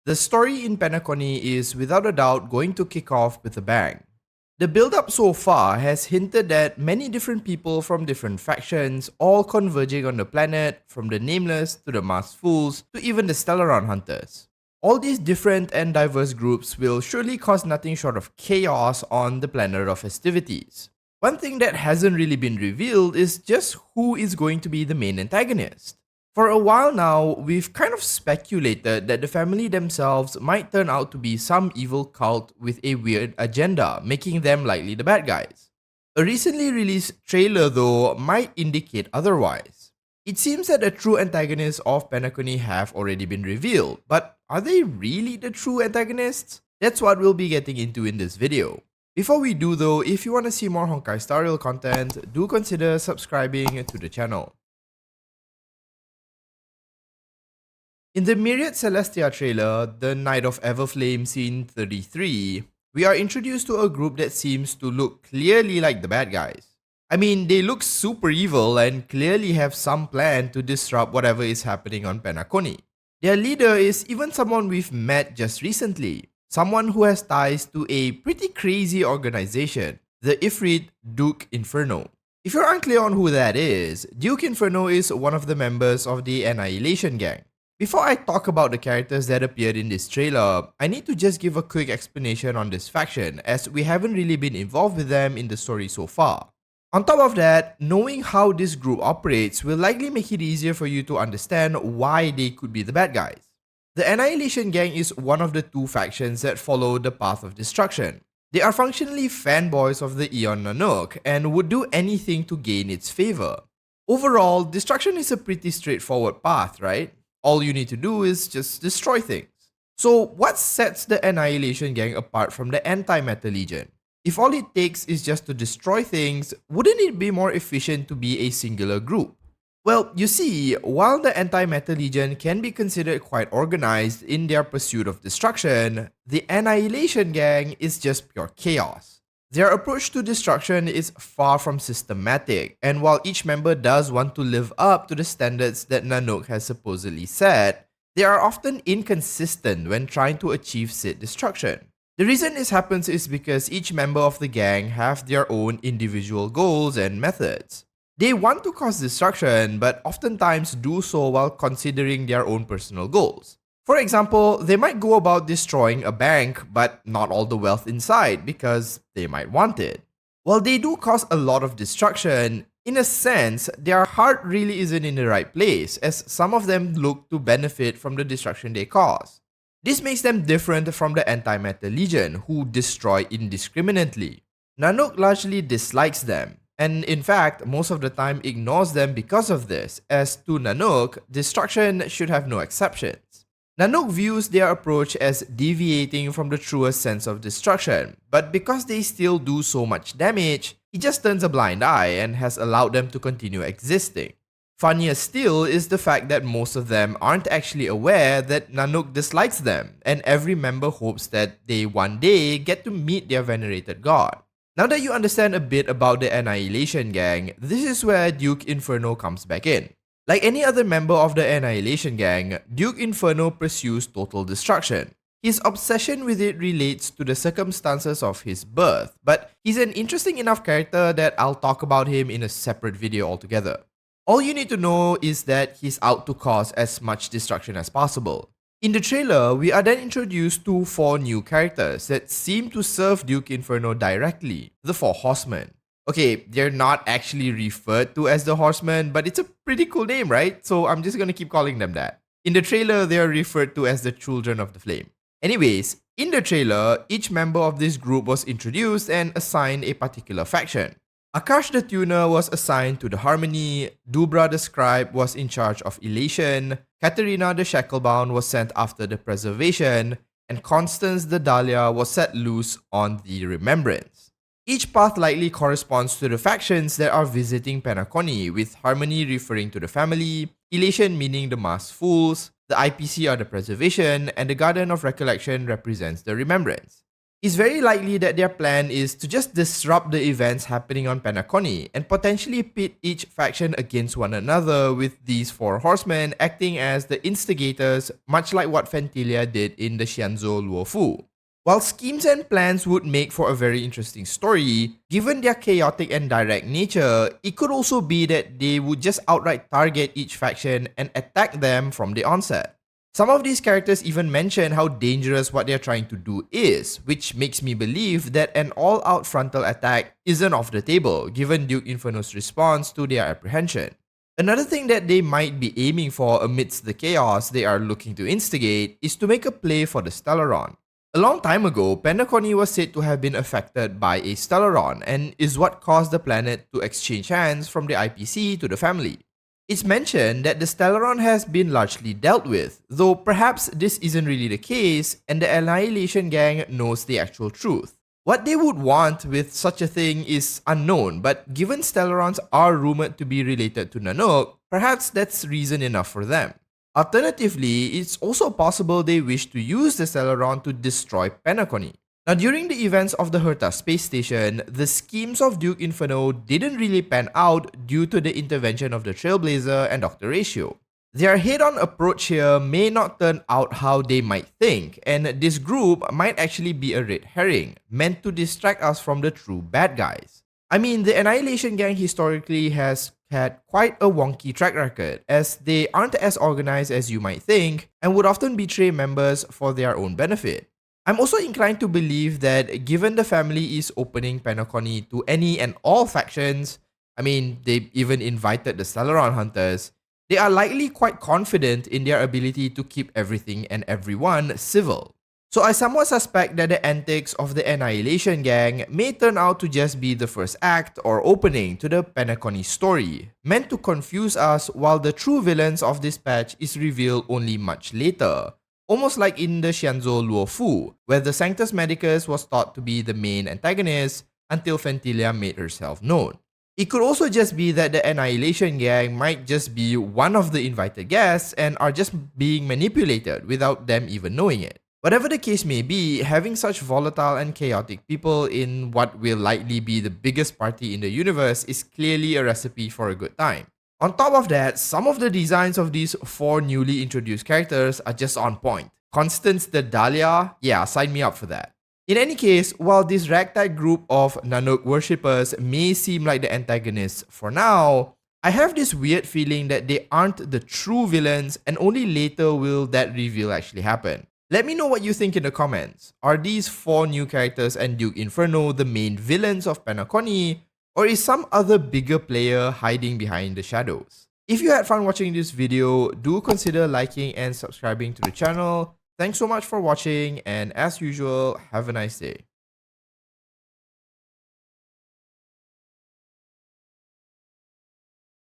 The story in Penacony is without a doubt going to kick off with a bang. The build-up so far has hinted at many different people from different factions, all converging on the planet, from the Nameless to the Masked Fools to even the Stellaron Hunters. All these different and diverse groups will surely cause nothing short of chaos on the planet of festivities. One thing that hasn't really been revealed is just who is going to be the main antagonist. For a while now, we've kind of speculated that the family themselves might turn out to be some evil cult with a weird agenda, making them likely the bad guys. A recently released trailer though might indicate otherwise. It seems that the true antagonists of Penacony have already been revealed, but are they really the true antagonists? That's what we'll be getting into in this video. Before we do though, if you want to see more Honkai Star Rail content, do consider subscribing to the channel. In the Myriad Celestia trailer, the Night of Everflame scene 33, we are introduced to a group that seems to look clearly like the bad guys. I mean, they look super evil and clearly have some plan to disrupt whatever is happening on Penacony. Their leader is even someone we've met just recently, someone who has ties to a pretty crazy organization, the Ifrit Duke Inferno. If you're unclear on who that is, Duke Inferno is one of the members of the Annihilation Gang. Before I talk about the characters that appeared in this trailer, I need to just give a quick explanation on this faction as we haven't really been involved with them in the story so far. On top of that, knowing how this group operates will likely make it easier for you to understand why they could be the bad guys. The Annihilation Gang is one of the two factions that follow the path of destruction. They are functionally fanboys of the Aeon Nanook and would do anything to gain its favor. Overall, destruction is a pretty straightforward path, right? All you need to do is just destroy things. So what sets the Annihilation Gang apart from the Anti-Matter Legion? If all it takes is just to destroy things, wouldn't it be more efficient to be a singular group? Well, you see, while the Anti-Matter Legion can be considered quite organized in their pursuit of destruction, the Annihilation Gang is just pure chaos. Their approach to destruction is far from systematic, and while each member does want to live up to the standards that Nanook has supposedly set, they are often inconsistent when trying to achieve said destruction. The reason this happens is because each member of the gang have their own individual goals and methods. They want to cause destruction, but oftentimes do so while considering their own personal goals. For example, they might go about destroying a bank, but not all the wealth inside because they might want it. While they do cause a lot of destruction, in a sense, their heart really isn't in the right place, as some of them look to benefit from the destruction they cause. This makes them different from the Anti-Matter Legion, who destroy indiscriminately. Nanook largely dislikes them, and in fact, most of the time ignores them because of this, as to Nanook, destruction should have no exceptions. Nanook views their approach as deviating from the truest sense of destruction, but because they still do so much damage, he just turns a blind eye and has allowed them to continue existing. Funnier still is the fact that most of them aren't actually aware that Nanook dislikes them, and every member hopes that they one day get to meet their venerated god. Now that you understand a bit about the Annihilation Gang, this is where Duke Inferno comes back in. Like any other member of the Annihilation Gang, Duke Inferno pursues total destruction. His obsession with it relates to the circumstances of his birth, but he's an interesting enough character that I'll talk about him in a separate video altogether. All you need to know is that he's out to cause as much destruction as possible. In the trailer, we are then introduced to 4 new characters that seem to serve Duke Inferno directly, the Four Horsemen. Okay, they're not actually referred to as the Horsemen, but it's a pretty cool name, right? So I'm just gonna keep calling them that. In the trailer, they are referred to as the Children of the Flame. Anyways, in the trailer, each member of this group was introduced and assigned a particular faction. Akash the Tuner was assigned to the Harmony, Dubra the Scribe was in charge of Elation, Katerina the Shacklebound was sent after the Preservation, and Constance the Dahlia was set loose on the Remembrance. Each path likely corresponds to the factions that are visiting Penacony, with Harmony referring to the family, Elation meaning the Masked Fools, the IPC are the Preservation, and the Garden of Recollection represents the Remembrance. It's very likely that their plan is to just disrupt the events happening on Penacony and potentially pit each faction against one another, with these Four Horsemen acting as the instigators, much like what Fantilia did in the Xianzhou Luofu. While schemes and plans would make for a very interesting story, given their chaotic and direct nature, it could also be that they would just outright target each faction and attack them from the onset. Some of these characters even mention how dangerous what they're trying to do is, which makes me believe that an all-out frontal attack isn't off the table, given Duke Inferno's response to their apprehension. Another thing that they might be aiming for amidst the chaos they are looking to instigate is to make a play for the stellaron. A long time ago, Penacony was said to have been affected by a stellaron and is what caused the planet to exchange hands from the IPC to the family. It's mentioned that the stellaron has been largely dealt with, though perhaps this isn't really the case and the Annihilation Gang knows the actual truth. What they would want with such a thing is unknown, but given stellarons are rumored to be related to Nanook, perhaps that's reason enough for them. Alternatively, it's also possible they wish to use the stellaron to destroy Penacony. Now, during the events of the Herta space station, the schemes of Duke Inferno didn't really pan out due to the intervention of the Trailblazer and Dr. Ratio. Their head-on approach here may not turn out how they might think, and this group might actually be a red herring, meant to distract us from the true bad guys. I mean, the Annihilation Gang historically has had quite a wonky track record, as they aren't as organized as you might think and would often betray members for their own benefit. I'm also inclined to believe that given the family is opening Penacony to any and all factions, I mean, they even invited the Stellaron Hunters, they are likely quite confident in their ability to keep everything and everyone civil. So I somewhat suspect that the antics of the Annihilation Gang may turn out to just be the first act or opening to the Penacony story, meant to confuse us while the true villains of this patch is revealed only much later. Almost like in the Xianzhou Luofu, where the Sanctus Medicus was thought to be the main antagonist until Fantilia made herself known. It could also just be that the Annihilation Gang might just be one of the invited guests and are just being manipulated without them even knowing it. Whatever the case may be, having such volatile and chaotic people in what will likely be the biggest party in the universe is clearly a recipe for a good time. On top of that, some of the designs of these four newly introduced characters are just on point. Constance the Dahlia, yeah, sign me up for that. In any case, while this ragtag group of Nanook worshippers may seem like the antagonists for now, I have this weird feeling that they aren't the true villains and only later will that reveal actually happen. Let me know what you think in the comments. Are these four new characters and Duke Inferno the main villains of Penacony? Or is some other bigger player hiding behind the shadows? If you had fun watching this video, do consider liking and subscribing to the channel. Thanks so much for watching, and as usual, have a nice day.